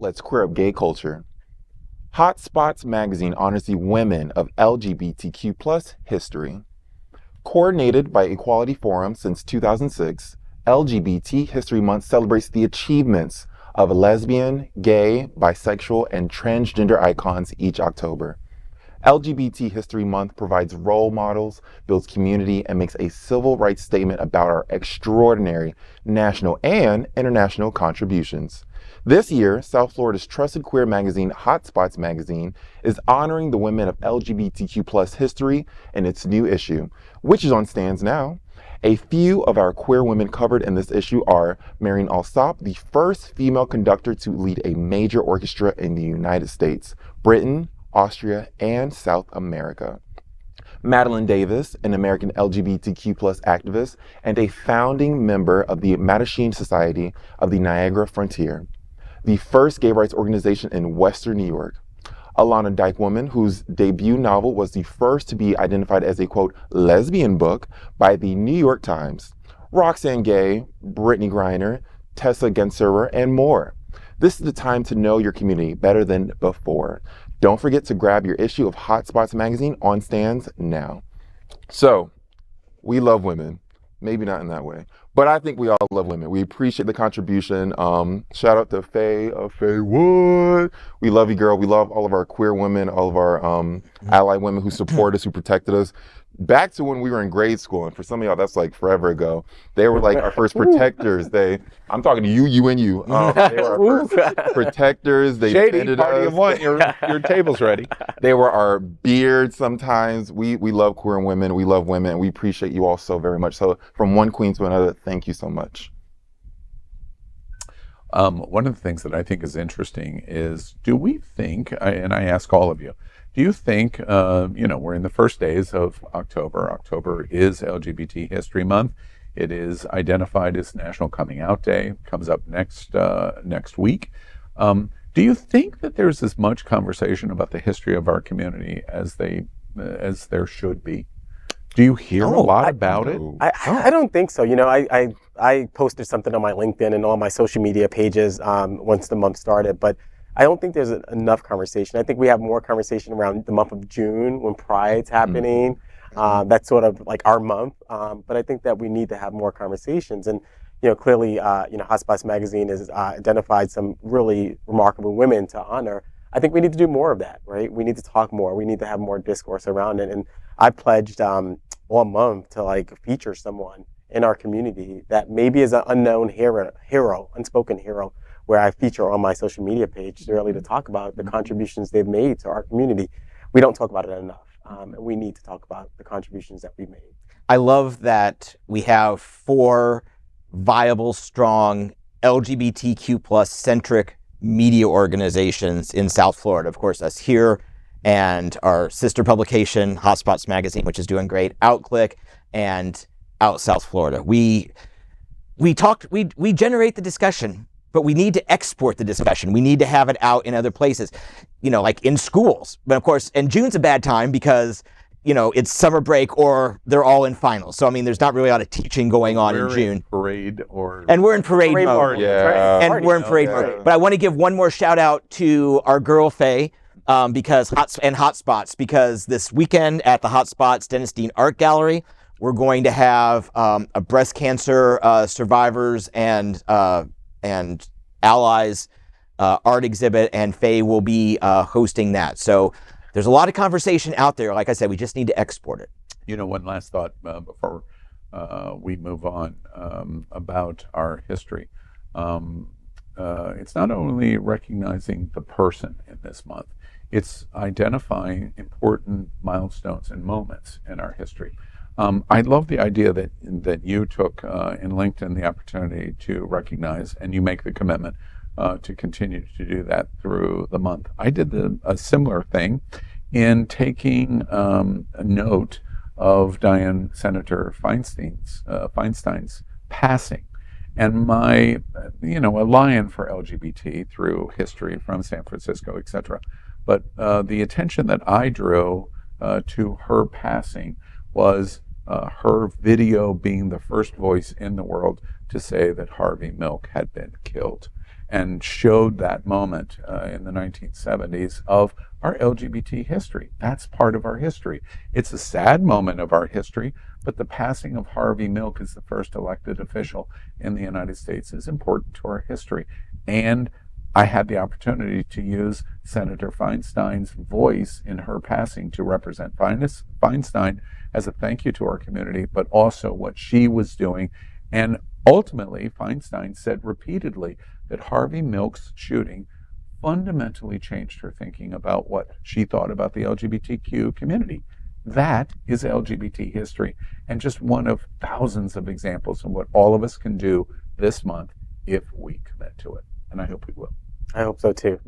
let's queer up gay culture. HOTSpots Magazine honors the women of LGBTQ plus history. Coordinated by Equality Forum since 2006, LGBT History Month celebrates the achievements of lesbian, gay, bisexual, and transgender icons each October. LGBT History Month provides role models, builds community, and makes a civil rights statement about our extraordinary national and international contributions. This year, South Florida's trusted queer magazine, HOTSpots Magazine, is honoring the women of LGBTQ plus history in its new issue, which is on stands now. A few of our queer women covered in this issue are Marin Alsop, the first female conductor to lead a major orchestra in the United States, Britain, Austria, and South America. Madeline Davis, an American LGBTQ plus activist and a founding member of the Mattachine Society of the Niagara Frontier, the first gay rights organization in Western New York. Elana Dykewomon, whose debut novel was the first to be identified as a, quote, lesbian book by the New York Times. Roxane Gay, Brittney Griner, Tessa Ganserer, and more. This is the time to know your community better than before. Don't forget to grab your issue of HOTSpots Magazine on stands now. So, we love women. Maybe not in that way, but I think we all love women. We appreciate the contribution. Shout out to Faye Wood. We love you, girl. We love all of our queer women, all of our ally women who support us, who protected us. Back to when we were in grade school, and for some of y'all, that's like forever ago. They were like our first protectors. I'm talking to you and you. They were our first protectors. They Shady, party of one. Your table's ready. They were our beards sometimes. We love queer women. We love women. And we appreciate you all so very much. So from one queen to another, thank you so much. One of the things that I think is interesting is, do we think, and I ask all of you, do you think, we're in the first days of October. October is LGBT History Month. It is identified as National Coming Out Day. It comes up next week. Do you think that there's as much conversation about the history of our community as there should be? Do you hear a lot about it? I don't think so. I posted something on my LinkedIn and all my social media pages once the month started, but I don't think there's enough conversation. I think we have more conversation around the month of June when Pride's happening. That's sort of like our month. But I think that we need to have more conversations. And, clearly, HOTSpots Magazine has identified some really remarkable women to honor. I think we need to do more of that, right? We need to talk more. We need to have more discourse around it. And I pledged all month to feature someone in our community that maybe is an unknown hero, unspoken hero, where I feature on my social media page really to talk about the contributions they've made to our community. We don't talk about it enough, and we need to talk about the contributions that we made. I love that we have 4 viable, strong, LGBTQ plus centric media organizations in South Florida. Of course, us here and our sister publication, HOTSpots Magazine, which is doing great, OutClick, and Out South Florida. We generate the discussion, but we need to export the discussion. We need to have it out in other places, like in schools. But of course, and June's a bad time because, it's summer break or they're all in finals. So, there's not really a lot of teaching going on in June. And we're in parade mode. Yeah. And we're in parade mode. But I want to give one more shout out to our girl, Faye, because HOTSpots, because this weekend at the HOTSpots Dennis Dean Art Gallery, we're going to have a breast cancer survivors and allies art exhibit, and Faye will be hosting that. So there's a lot of conversation out there. Like I said, we just need to export it. One last thought before we move on about our history. It's not only recognizing the person in this month, it's identifying important milestones and moments in our history. I love the idea that you took in LinkedIn the opportunity to recognize, and you make the commitment to continue to do that through the month. I did a similar thing in taking a note of Senator Feinstein's passing, and my, a lion for LGBT through history from San Francisco, etc. But the attention that I drew to her passing was her video being the first voice in the world to say that Harvey Milk had been killed. and showed that moment in the 1970s of our LGBT history. That's part of our history. It's a sad moment of our history, but the passing of Harvey Milk as the first elected official in the United States is important to our history. And I had the opportunity to use Senator Feinstein's voice in her passing to represent Feinstein as a thank you to our community, but also what she was doing. And ultimately, Feinstein said repeatedly that Harvey Milk's shooting fundamentally changed her thinking about what she thought about the LGBTQ community. That is LGBT history, and just one of thousands of examples of what all of us can do this month if we commit to it. And I hope we will. I hope so too.